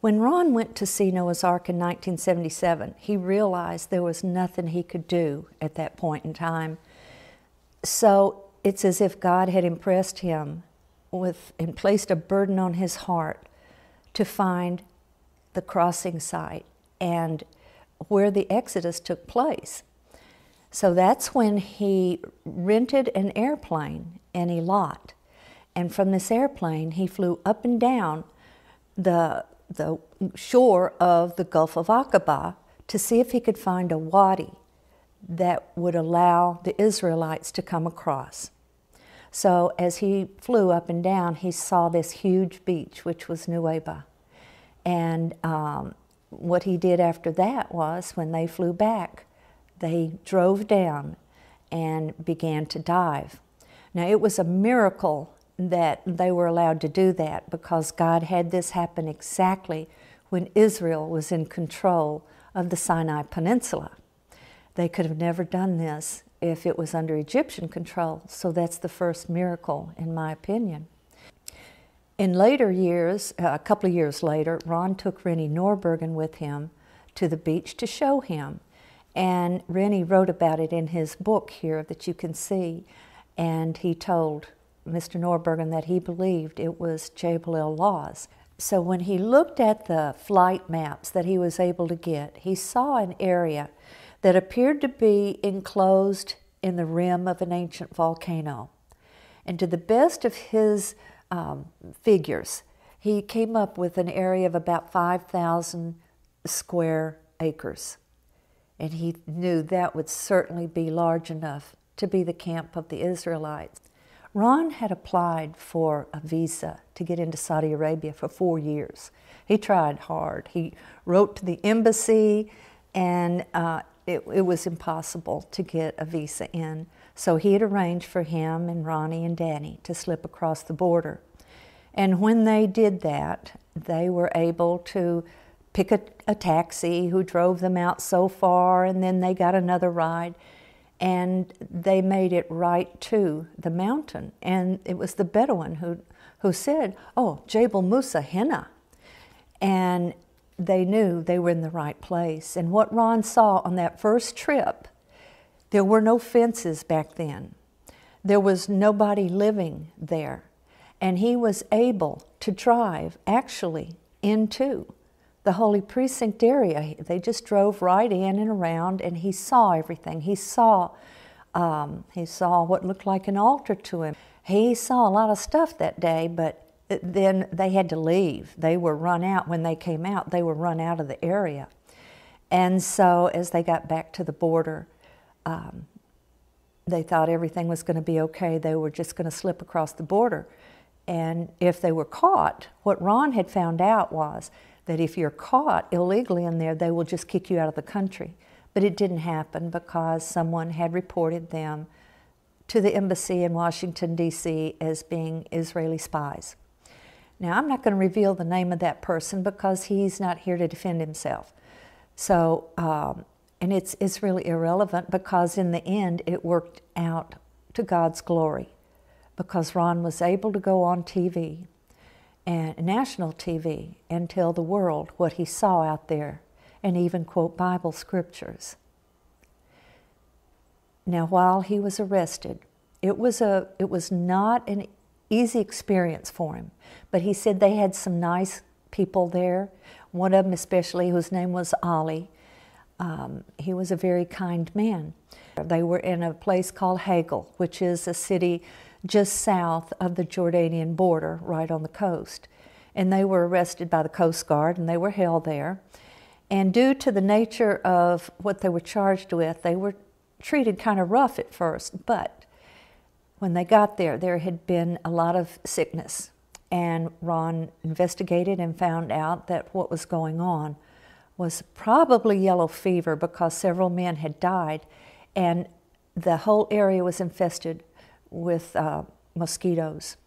When Ron went to see Noah's Ark in 1977, he realized there was nothing he could do at that point in time. So it's as if God had impressed him with and placed a burden on his heart to find the crossing site and where the Exodus took place. So that's when he rented an airplane in Eilat. And from this airplane, he flew up and down the shore of the Gulf of Aqaba to see if he could find a wadi that would allow the Israelites to come across. So as he flew up and down, he saw this huge beach, which was Nuweiba. And what he did after that was, when they flew back, they drove down and began to dive. Now, it was a miracle that they were allowed to do that, because God had this happen exactly when Israel was in control of the Sinai Peninsula. They could have never done this if it was under Egyptian control, so that's the first miracle, in my opinion. In later years, a couple of years later, Ron took Rennie Norbergen with him to the beach to show him. And Rennie wrote about it in his book here that you can see. And he told Mr. Norbergen that he believed it was Jebel el-Lawz. So when he looked at the flight maps that he was able to get, he saw an area that appeared to be enclosed in the rim of an ancient volcano. And to the best of his figures, he came up with an area of about 5,000 square acres. And he knew that would certainly be large enough to be the camp of the Israelites. Ron had applied for a visa to get into Saudi Arabia for 4 years. He tried hard. He wrote to the embassy, and it was impossible to get a visa in. So he had arranged for him and Ronnie and Danny to slip across the border. And when they did that, they were able to pick a taxi who drove them out so far, and then they got another ride. And they made it right to the mountain. And it was the Bedouin who said, "Oh, Jebel Musa Hina." And they knew they were in the right place. And what Ron saw on that first trip, there were no fences back then. There was nobody living there. And he was able to drive actually into the Holy Precinct area. They just drove right in and around, and he saw everything. He saw what looked like an altar to him. He saw a lot of stuff that day, but then they had to leave. They were run out. When they came out, they were run out of the area. And so as they got back to the border, they thought everything was going to be okay. They were just going to slip across the border. And if they were caught, what Ron had found out was that if you're caught illegally in there, they will just kick you out of the country. But it didn't happen because someone had reported them to the embassy in Washington, D.C. as being Israeli spies. Now, I'm not going to reveal the name of that person because he's not here to defend himself. So, and it's really irrelevant, because in the end, it worked out to God's glory, because Ron was able to go on TV, and national TV, and tell the world what he saw out there, and even quote Bible scriptures. Now, while he was arrested, it was not an easy experience for him, but he said they had some nice people there. One of them especially, whose name was Ali. He was a very kind man. They were in a place called Hagel, which is a city just south of the Jordanian border, right on the coast. And they were arrested by the Coast Guard, and they were held there. And due to the nature of what they were charged with, they were treated kind of rough at first. But when they got there, there had been a lot of sickness. And Ron investigated and found out that what was going on was probably yellow fever, because several men had died, and the whole area was infested with mosquitoes.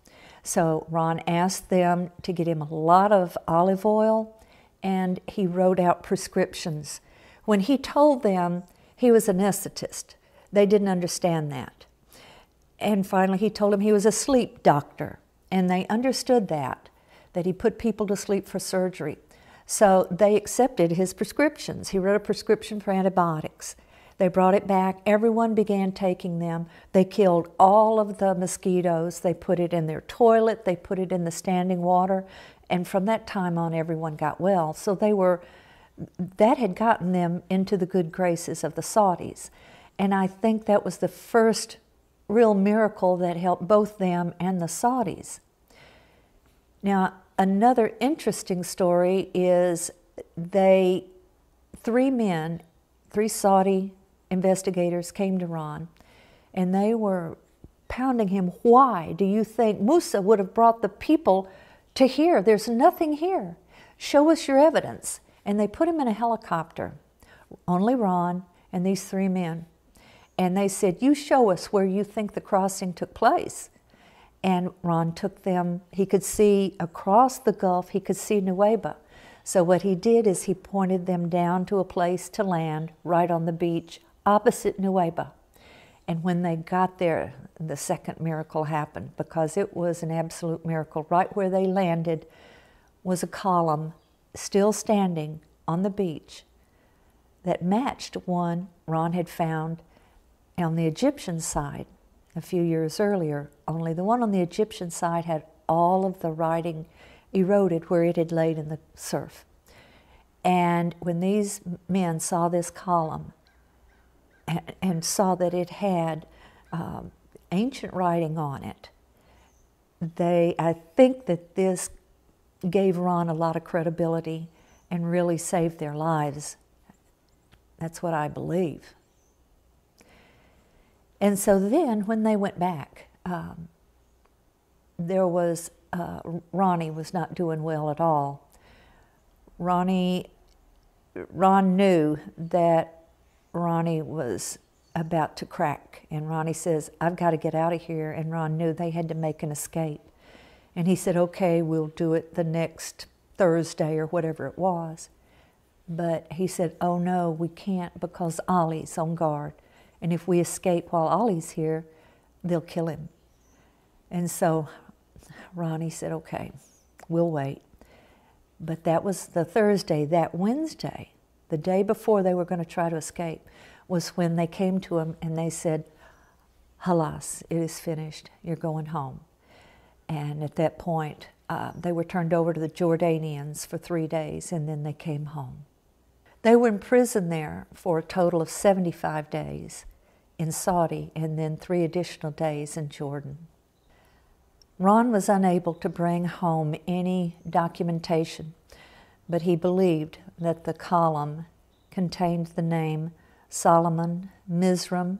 So Ron asked them to get him a lot of olive oil, and he wrote out prescriptions. When he told them he was an anesthetist, they didn't understand that. And finally he told them he was a sleep doctor, and they understood that he put people to sleep for surgery. So they accepted his prescriptions. He wrote a prescription for antibiotics. They brought it back. Everyone began taking them. They killed all of the mosquitoes. They put it in their toilet. They put it in the standing water. And from that time on, everyone got well. So that had gotten them into the good graces of the Saudis. And I think that was the first real miracle that helped both them and the Saudis. Now, another interesting story is three Saudi investigators came to Ron, and they were pounding him. Why do you think Musa would have brought the people to here? There's nothing here. Show us your evidence. And they put him in a helicopter, only Ron and these three men. And they said, you show us where you think the crossing took place. And Ron took them. He could see across the Gulf, he could see Nuweiba. So what he did is he pointed them down to a place to land right on the beach opposite Nuweiba. And when they got there, the second miracle happened, because it was an absolute miracle. Right where they landed was a column still standing on the beach that matched one Ron had found on the Egyptian side a few years earlier, only the one on the Egyptian side had all of the writing eroded where it had laid in the surf. And when these men saw this column and saw that it had ancient writing on it, I think that this gave Ron a lot of credibility and really saved their lives. That's what I believe. And so then when they went back, Ronnie was not doing well at all. Ron knew that Ronnie was about to crack, and Ronnie says, I've got to get out of here, and Ron knew they had to make an escape. And he said, okay, we'll do it the next Thursday or whatever it was. But he said, oh no, we can't, because Ollie's on guard. And if we escape while Ollie's here, they'll kill him. And so Ronnie said, okay, we'll wait. But that was the Thursday. That Wednesday, the day before they were going to try to escape, was when they came to him and they said, Halas, it is finished. You're going home. And at that point, they were turned over to the Jordanians for 3 days, and then they came home. They were in prison there for a total of 75 days in Saudi, and then 3 additional days in Jordan. Ron was unable to bring home any documentation, but he believed that the column contained the name Solomon, Mizraim,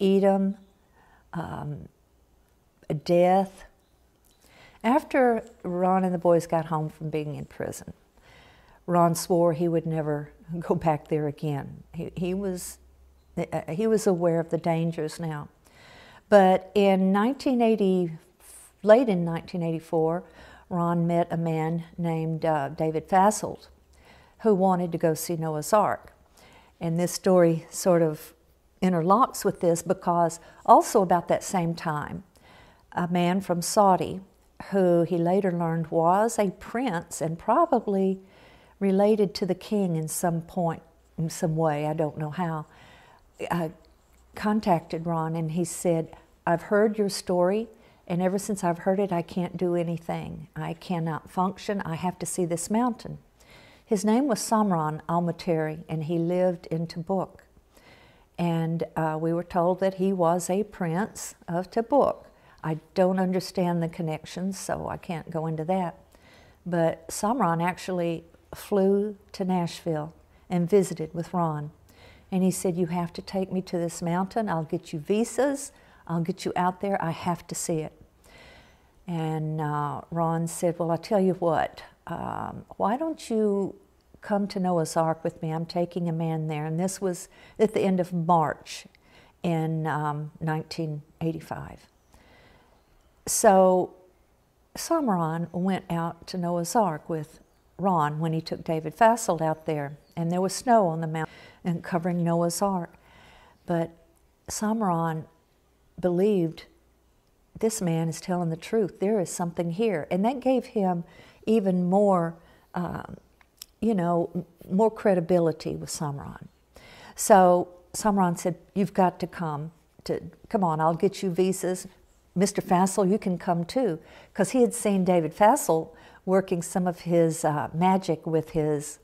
Edom, death. After Ron and the boys got home from being in prison, Ron swore he would never go back there again. He was aware of the dangers now. But in late in 1984, Ron met a man named David Fasselt, who wanted to go see Noah's Ark. And this story sort of interlocks with this, because also about that same time, a man from Saudi, who he later learned was a prince and probably related to the king in some point, in some way, I don't know how, contacted Ron, and he said, I've heard your story, and ever since I've heard it, I can't do anything. I cannot function. I have to see this mountain. His name was Samran al-Materi, and he lived in Tabuk. And we were told that he was a prince of Tabuk. I don't understand the connections, so I can't go into that. But Samran actually flew to Nashville and visited with Ron. And he said, you have to take me to this mountain. I'll get you visas. I'll get you out there. I have to see it. And Ron said, well, I'll tell you what. Why don't you come to Noah's Ark with me? I'm taking a man there. And this was at the end of March in 1985. So Samran went out to Noah's Ark with Ron when he took David Fasselt out there, and there was snow on the mountain and covering Noah's Ark. But Samran believed, this man is telling the truth. There is something here. And that gave him even more, more credibility with Samran. So Samran said, "You've got to come on, I'll get you visas. Mr. Fassel, you can come too." Because he had seen David Fassel working some of his magic with his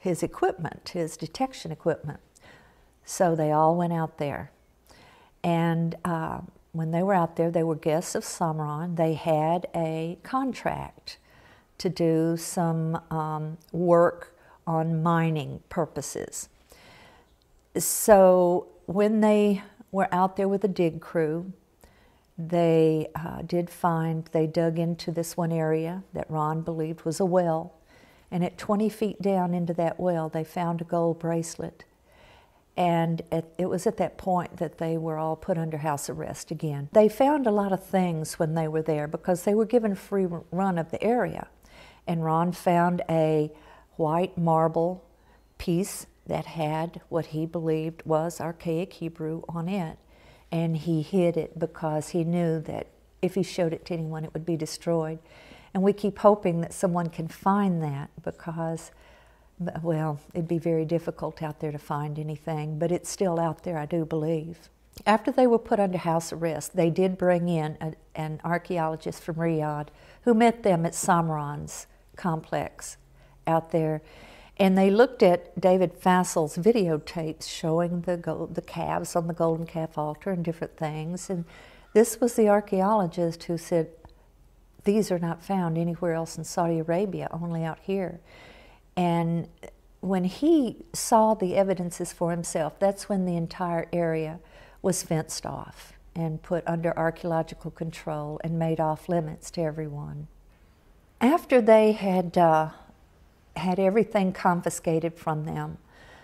equipment, his detection equipment. So they all went out there. And when they were out there, they were guests of Samran. They had a contract to do some work on mining purposes. So when they were out there with a dig crew, they they dug into this one area that Ron believed was a well, and at 20 feet down into that well, they found a gold bracelet. And it was at that point that they were all put under house arrest again. They found a lot of things when they were there because they were given free run of the area. And Ron found a white marble piece that had what he believed was archaic Hebrew on it. And he hid it because he knew that if he showed it to anyone, it would be destroyed. And we keep hoping that someone can find that because, well, it'd be very difficult out there to find anything, but it's still out there, I do believe. After they were put under house arrest, they did bring in an archaeologist from Riyadh who met them at Samran's complex out there. And they looked at David Fassel's videotapes showing the calves on the golden calf altar and different things. And this was the archaeologist who said, "These are not found anywhere else in Saudi Arabia, only out here." And when he saw the evidences for himself, that's when the entire area was fenced off and put under archaeological control and made off limits to everyone. After they had everything confiscated from them,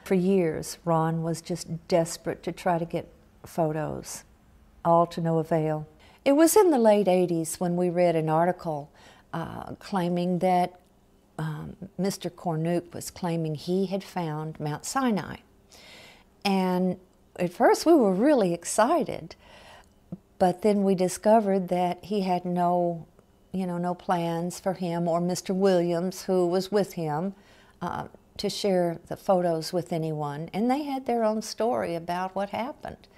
for years, Ron was just desperate to try to get photos, all to no avail. It was in the late 80s when we read an article claiming that Mr. Cornuke was claiming he had found Mount Sinai. And at first we were really excited, but then we discovered that he had no plans for him or Mr. Williams, who was with him, to share the photos with anyone. And they had their own story about what happened.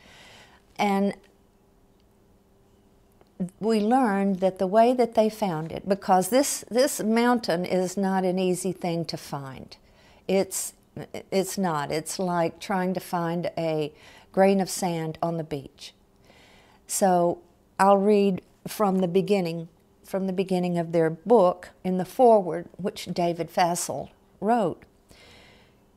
And we learned that the way that they found it, because this mountain is not an easy thing to find. It's not. It's like trying to find a grain of sand on the beach. So I'll read from the beginning of their book in the foreword, which David Fassel wrote.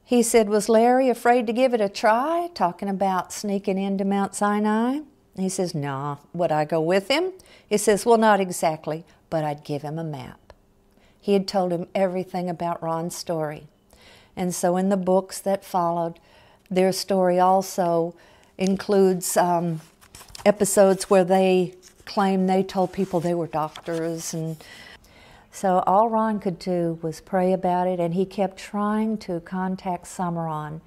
He said, "Was Larry afraid to give it a try, talking about sneaking into Mount Sinai?" He says, "Nah, would I go with him?" He says, "Well, not exactly, but I'd give him a map." He had told him everything about Ron's story. And so in the books that followed, their story also includes episodes where they claim they told people they were doctors. And so all Ron could do was pray about it, and he kept trying to contact Samran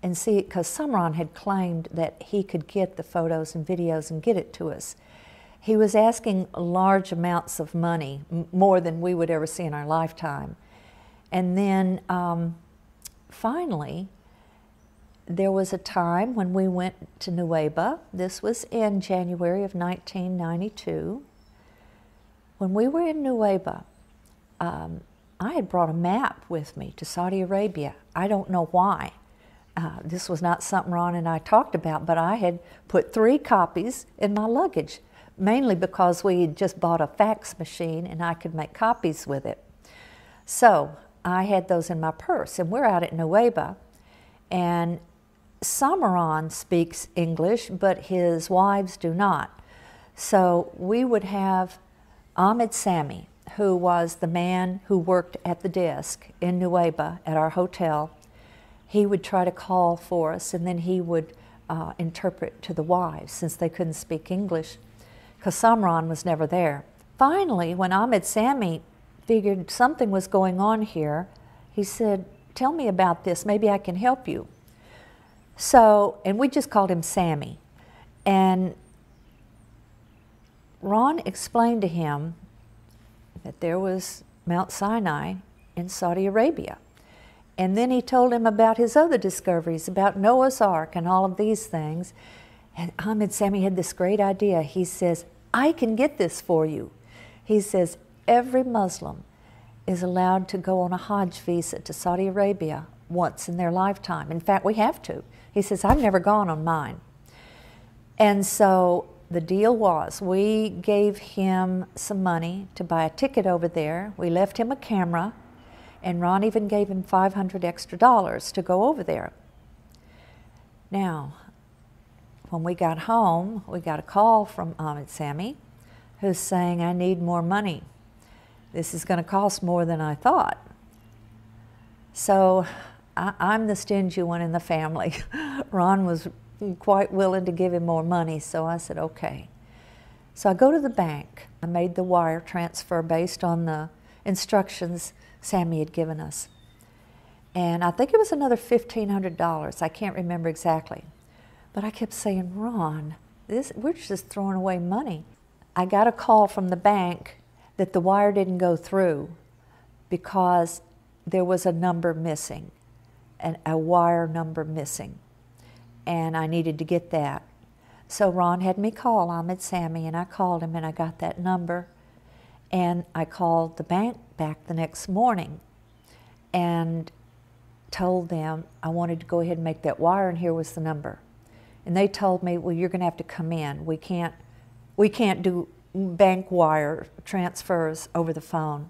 and see it, because Samran had claimed that he could get the photos and videos and get it to us. He was asking large amounts of money, more than we would ever see in our lifetime. And then finally, there was a time when we went to Nuweiba. This was in January of 1992. When we were in Nuweiba, I had brought a map with me to Saudi Arabia. I don't know why. This was not something Ron and I talked about, but I had put 3 copies in my luggage, mainly because we had just bought a fax machine and I could make copies with it. So I had those in my purse, and we're out at Nuweiba, and Samran speaks English, but his wives do not. So we would have Ahmed Sami, who was the man who worked at the desk in Nuweiba at our hotel. He would try to call for us, and then he would interpret to the wives, since they couldn't speak English, because Samran was never there. Finally, when Ahmed Sami figured something was going on here, he said, "Tell me about this, maybe I can help you." So, and we just called him Sammy. And Ron explained to him that there was Mount Sinai in Saudi Arabia. And then he told him about his other discoveries, about Noah's Ark and all of these things. And Ahmed Sami had this great idea. He says, I can get this for you. He says, every Muslim is allowed to go on a Hajj visa to Saudi Arabia once in their lifetime. In fact, we have to. He says, I've never gone on mine. And so the deal was, we gave him some money to buy a ticket over there. We left him a camera, and Ron even gave him $500 extra to go over there. Now, when we got home, we got a call from Ahmed Sami, who's saying, I need more money. This is going to cost more than I thought. So I'm the stingy one in the family. Ron was quite willing to give him more money, so I said, okay. So I go to the bank. I made the wire transfer based on the instructions Sammy had given us. And I think it was another $1,500. I can't remember exactly. But I kept saying, Ron, we're just throwing away money. I got a call from the bank that the wire didn't go through because there was a number missing, a wire number missing, and I needed to get that. So Ron had me call Ahmed Sami, and I called him, and I got that number, and I called the bank back the next morning and told them I wanted to go ahead and make that wire, and here was the number. And they told me, well, you're going to have to come in. We can't do bank wire transfers over the phone.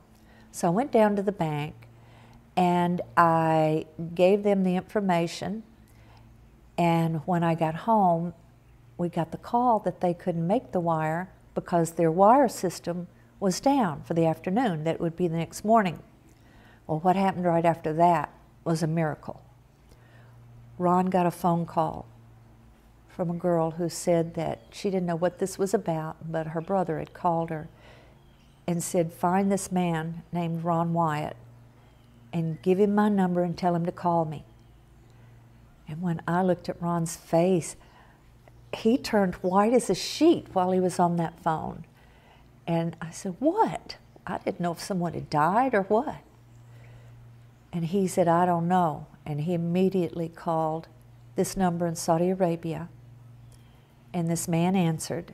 So I went down to the bank and I gave them the information, and when I got home, we got the call that they couldn't make the wire because their wire system was down for the afternoon. That would be the next morning. Well, what happened right after that was a miracle. Ron got a phone call from a girl who said that she didn't know what this was about, but her brother had called her and said, find this man named Ron Wyatt and give him my number and tell him to call me. And when I looked at Ron's face, he turned white as a sheet while he was on that phone. And I said, what? I didn't know if someone had died or what. And he said, I don't know. And he immediately called this number in Saudi Arabia. And this man answered,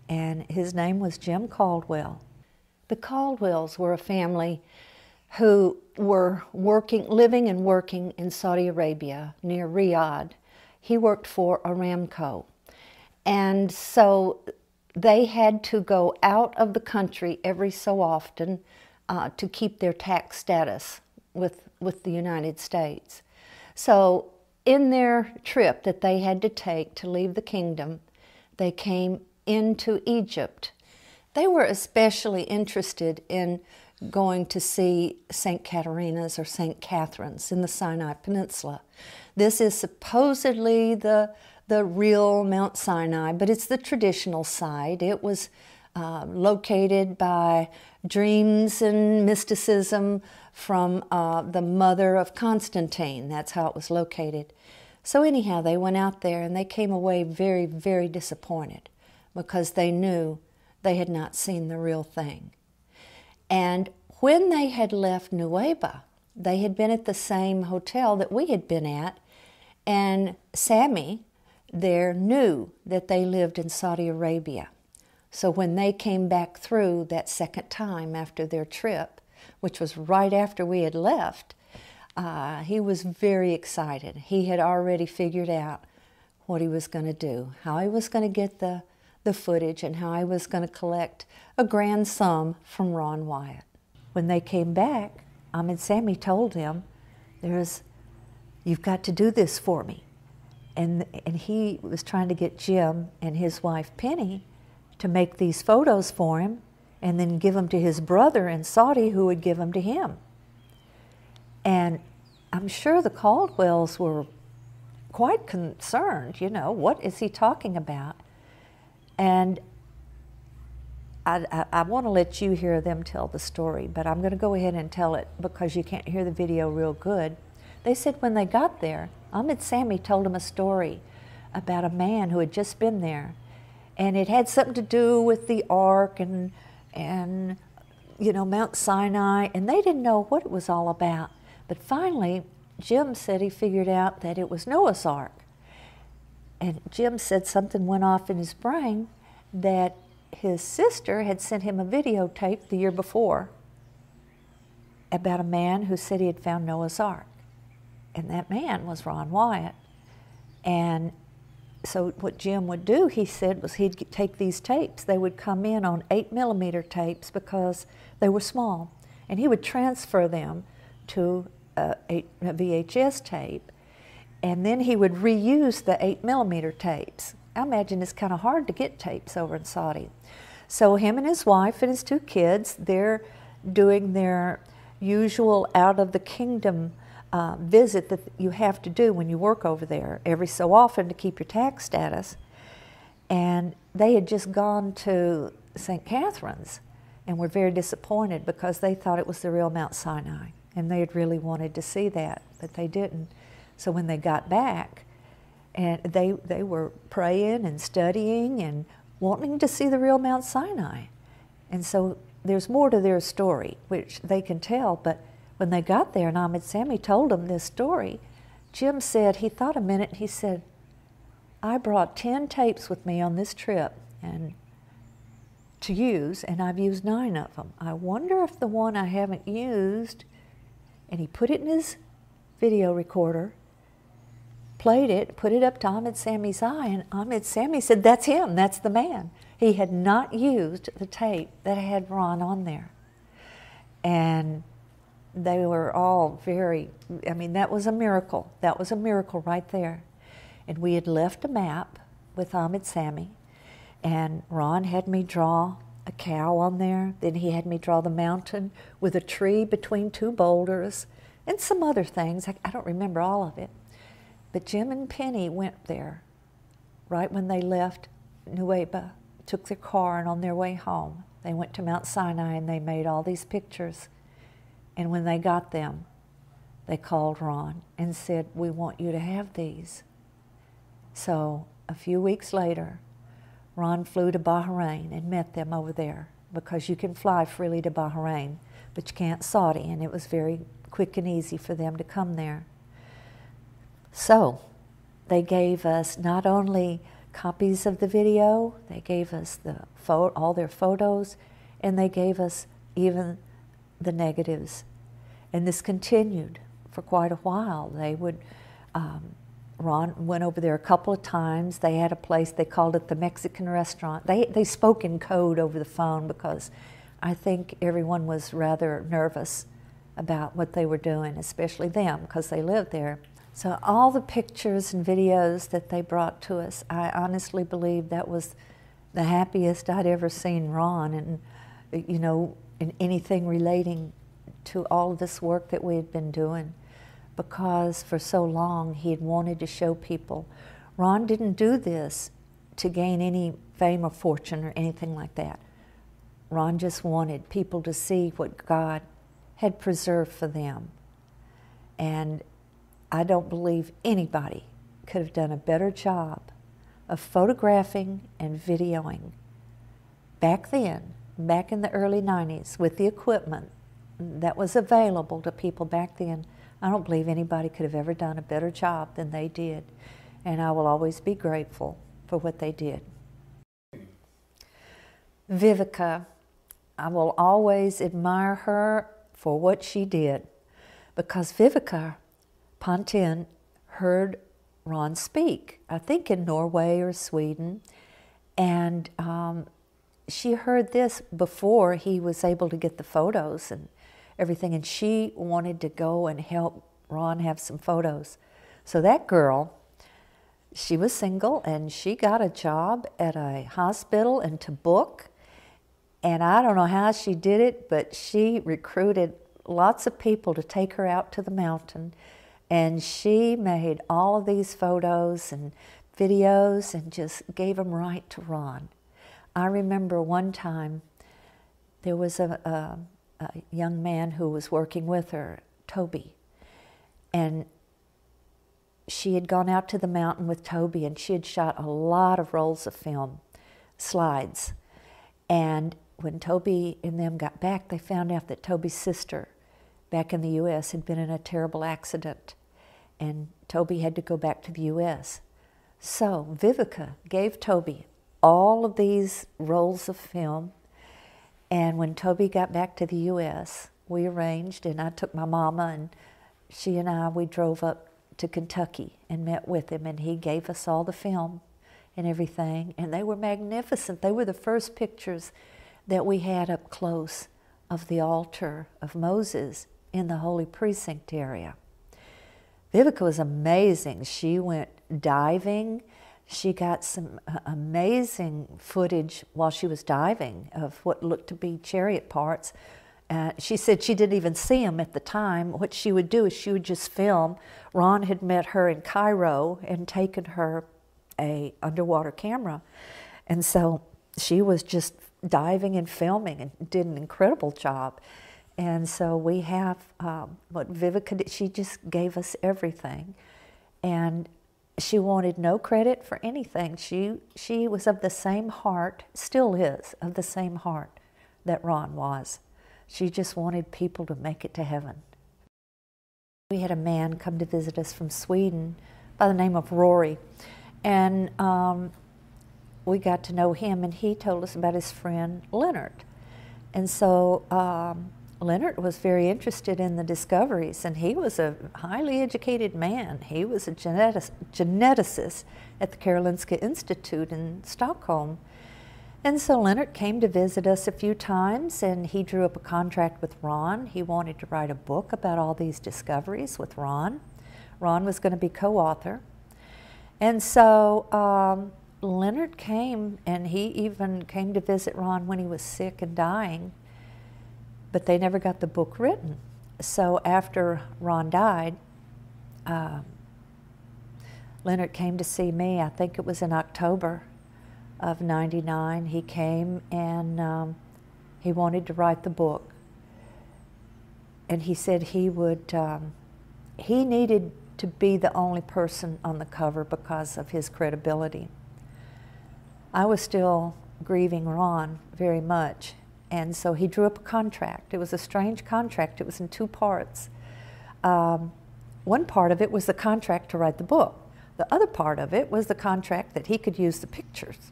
and his name was Jim Caldwell. The Caldwells were a family who were living and working in Saudi Arabia near Riyadh. He worked for Aramco. And so they had to go out of the country every so often to keep their tax status with the United States. So in their trip that they had to take to leave the kingdom, they came into Egypt. They were especially interested in going to see St. Caterina's or St. Catherine's in the Sinai Peninsula. This is supposedly the real Mount Sinai, but it's the traditional site. It was located by dreams and mysticism from the mother of Constantine. That's how it was located. So anyhow, they went out there and they came away very, very disappointed because they knew they had not seen the real thing. And when they had left Nueva, they had been at the same hotel that we had been at, and Sammy there knew that they lived in Saudi Arabia. So when they came back through that second time after their trip, which was right after we had left, he was very excited. He had already figured out what he was going to do, how he was going to get the footage, and how he was going to collect a grand sum from Ron Wyatt. When they came back, Ahmed Sami told him, you've got to do this for me. And he was trying to get Jim and his wife Penny to make these photos for him and then give them to his brother in Saudi, who would give them to him. And I'm sure the Caldwells were quite concerned, what is he talking about? And I want to let you hear them tell the story, but I'm going to go ahead and tell it because you can't hear the video real good. They said when they got there, Ahmed Sami told them a story about a man who had just been there, and it had something to do with the Ark and Mount Sinai, and they didn't know what it was all about. But finally, Jim said he figured out that it was Noah's Ark. And Jim said something went off in his brain that his sister had sent him a videotape the year before about a man who said he had found Noah's Ark. And that man was Ron Wyatt. And so what Jim would do, he said, was he'd take these tapes. They would come in on 8mm tapes because they were small. And he would transfer them to a VHS tape. And then he would reuse the 8mm tapes. I imagine it's kind of hard to get tapes over in Saudi. So him and his wife and his 2 kids, they're doing their usual out-of-the-kingdom visit that you have to do when you work over there every so often to keep your tax status. And they had just gone to St. Catherine's and were very disappointed because they thought it was the real Mount Sinai. And they had really wanted to see that, but they didn't. So when they got back, and they were praying and studying and wanting to see the real Mount Sinai. And so there's more to their story, which they can tell, but when they got there and Ahmed Sami told them this story, Jim said, he thought a minute, he said, I brought 10 tapes with me on this trip and to use, and I've used 9 of them. I wonder if the one I haven't used, and he put it in his video recorder, played it, put it up to Ahmed Sami's eye, and Ahmed Sami said, that's him, that's the man. He had not used the tape that had Ron on there. And they were all very, I mean, that was a miracle. That was a miracle right there. And we had left a map with Ahmed Sami, and Ron had me draw a cow on there. Then he had me draw the mountain with a tree between 2 boulders and some other things. I don't remember all of it. But Jim and Penny went there right when they left Nuweiba, took their car, and on their way home, they went to Mount Sinai and they made all these pictures. And when they got them, they called Ron and said, we want you to have these. So a few weeks later, Ron flew to Bahrain and met them over there, because you can fly freely to Bahrain, but you can't Saudi, and it was very quick and easy for them to come there. So they gave us not only copies of the video, they gave us all their photos, and they gave us even the negatives. And this continued for quite a while. They would, Ron went over there a couple of times. They had a place, they called it the Mexican restaurant. They spoke in code over the phone because I think everyone was rather nervous about what they were doing, especially them, because they lived there. So all the pictures and videos that they brought to us, I honestly believe that was the happiest I'd ever seen Ron, and you know, in anything relating to all of this work that we had been doing, because for so long he had wanted to show people. Ron didn't do this to gain any fame or fortune or anything like that. Ron just wanted people to see what God had preserved for them. And I don't believe anybody could have done a better job of photographing and videoing back then, back in the early 90s, with the equipment that was available to people back then. I don't believe anybody could have ever done a better job than they did, and I will always be grateful for what they did. Vivica, I will always admire her for what she did, because Vivica Pontin heard Ron speak, I think in Norway or Sweden, and she heard this before he was able to get the photos and everything, and she wanted to go and help Ron have some photos. So that girl, she was single, and she got a job at a hospital in Tabuk, and I don't know how she did it, but she recruited lots of people to take her out to the mountain, and she made all of these photos and videos and just gave them right to Ron. I remember one time there was a young man who was working with her, Toby, and she had gone out to the mountain with Toby, and she had shot a lot of rolls of film, slides. And when Toby and them got back, they found out that Toby's sister back in the U.S. had been in a terrible accident, and Toby had to go back to the U.S. So Vivica gave Toby all of these rolls of film, and when Toby got back to the U.S., we arranged, and I took my mama, and she and I, we drove up to Kentucky and met with him, and he gave us all the film and everything, and they were magnificent. They were the first pictures that we had up close of the altar of Moses in the Holy Precinct area. Vivica was amazing. She went diving. She got some amazing footage while she was diving of what looked to be chariot parts. She said she didn't even see them at the time. What she would do is she would just film. Ron had met her in Cairo and taken her a underwater camera. And so she was just diving and filming and did an incredible job. And so we have what Vivica did. She just gave us everything. And she wanted no credit for anything. She was of the same heart, still is, of the same heart that Ron was. She just wanted people to make it to heaven. We had a man come to visit us from Sweden by the name of Rory. And we got to know him, and he told us about his friend Leonard. And so Leonard was very interested in the discoveries, and he was a highly educated man. He was a geneticist at the Karolinska Institute in Stockholm. And so Leonard came to visit us a few times, and he drew up a contract with Ron. He wanted to write a book about all these discoveries with Ron. Ron was going to be co-author. And so Leonard came, and he even came to visit Ron when he was sick and dying, but they never got the book written. So after Ron died, Leonard came to see me. I think it was in October of '99. He came, and he wanted to write the book. And he said he would, he needed to be the only person on the cover because of his credibility. I was still grieving Ron very much, and so he drew up a contract. It was a strange contract. It was in two parts. One part of it was the contract to write the book. The other part of it was the contract that he could use the pictures.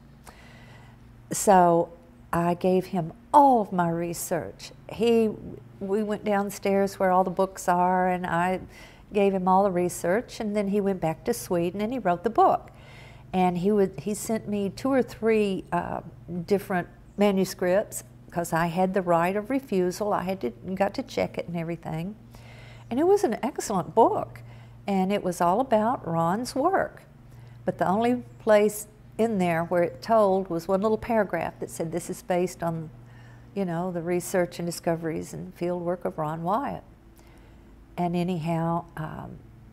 So I gave him all of my research. We went downstairs where all the books are, and I gave him all the research, and then he went back to Sweden and he wrote the book. And he sent me 2 or 3 different manuscripts because I had the right of refusal. I got to check it and everything. And it was an excellent book, and it was all about Ron's work. But the only place in there where it told was one little paragraph that said this is based on, you know, the research and discoveries and field work of Ron Wyatt. And anyhow,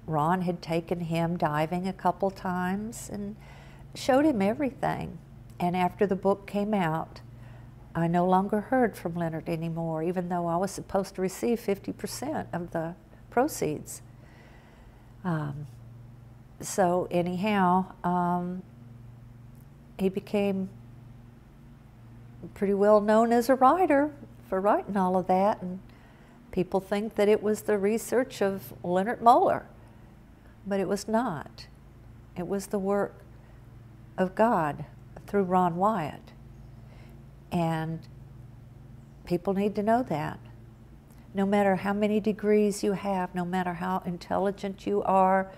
Ron had taken him diving a couple times and showed him everything. And after the book came out, I no longer heard from Leonard anymore, even though I was supposed to receive 50% of the proceeds. So anyhow, he became pretty well known as a writer for writing all of that, and people think that it was the research of Leonard Moeller, but it was not. It was the work of God through Ron Wyatt, and people need to know that. No matter how many degrees you have, no matter how intelligent you are,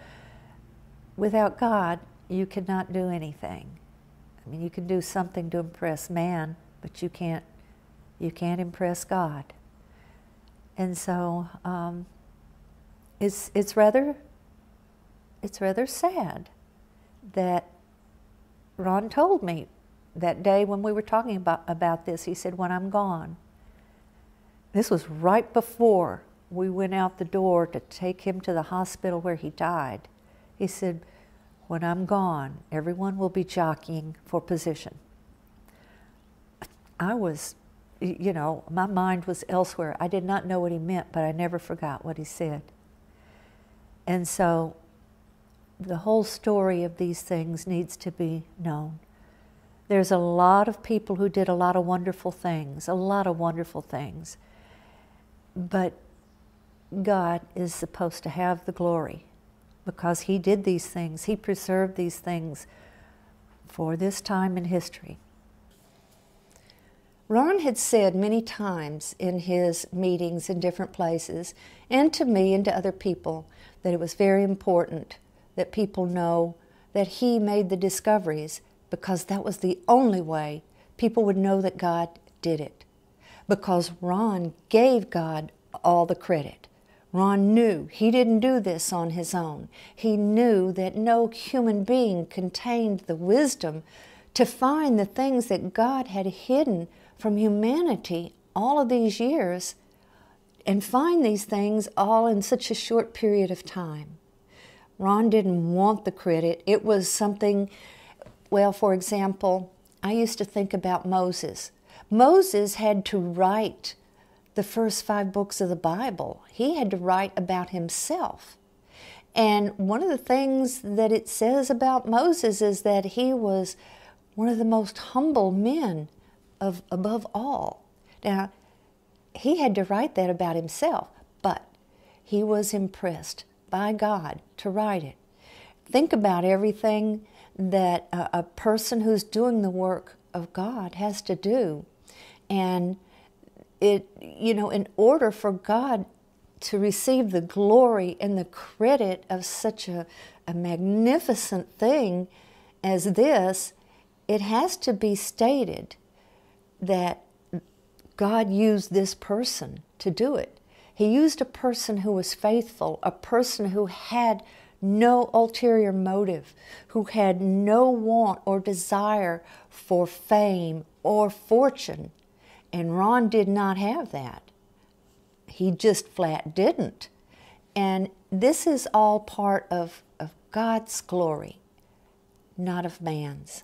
without God, you cannot do anything. I mean, you can do something to impress man, but you can't impress God. And so it's rather sad that Ron told me that day when we were talking about this. He said, when I'm gone. This was right before we went out the door to take him to the hospital where he died. He said, when I'm gone, everyone will be jockeying for position. I was, you know, my mind was elsewhere. I did not know what he meant, but I never forgot what he said. And so the whole story of these things needs to be known. There's a lot of people who did a lot of wonderful things, but God is supposed to have the glory because He did these things. He preserved these things for this time in history. Ron had said many times in his meetings in different places, and to me and to other people, that it was very important that people know that he made the discoveries, because that was the only way people would know that God did it. Because Ron gave God all the credit. Ron knew he didn't do this on his own. He knew that no human being contained the wisdom to find the things that God had hidden from humanity all of these years, and find these things all in such a short period of time. Ron didn't want the credit. It was something, well, for example, I used to think about Moses. Moses had to write the first 5 books of the Bible. He had to write about himself. And one of the things that it says about Moses is that he was one of the most humble men above all. Now, he had to write that about himself, but he was impressed by God to write it. Think about everything that a person who's doing the work of God has to do. And it, in order for God to receive the glory and the credit of such a magnificent thing as this, it has to be stated that God used this person to do it. He used a person who was faithful, a person who had no ulterior motive, who had no want or desire for fame or fortune. And Ron did not have that. He just flat didn't. And this is all part of God's glory, not of man's.